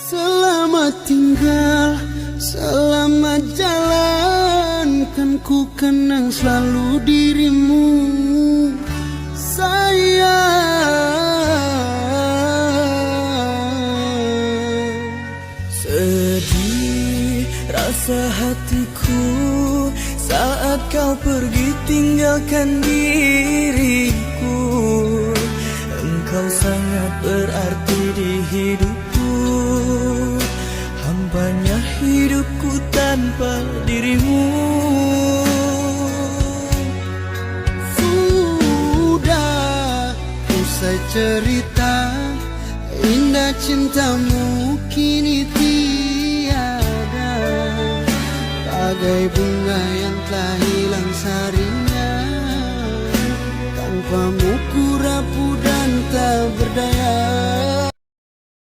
Selamat tinggal, selamat jalan, kan ku kenang selalu dirimu, sayang. Sedih rasa hatiku saat kau pergi tinggalkan diriku. Engkau sangat berarti di hidupku, hampanya hidupku tanpa dirimu. Sudah usai cerita, indah cintamu kini tiada, bagai bunga yang telah hilang sarinya tanpa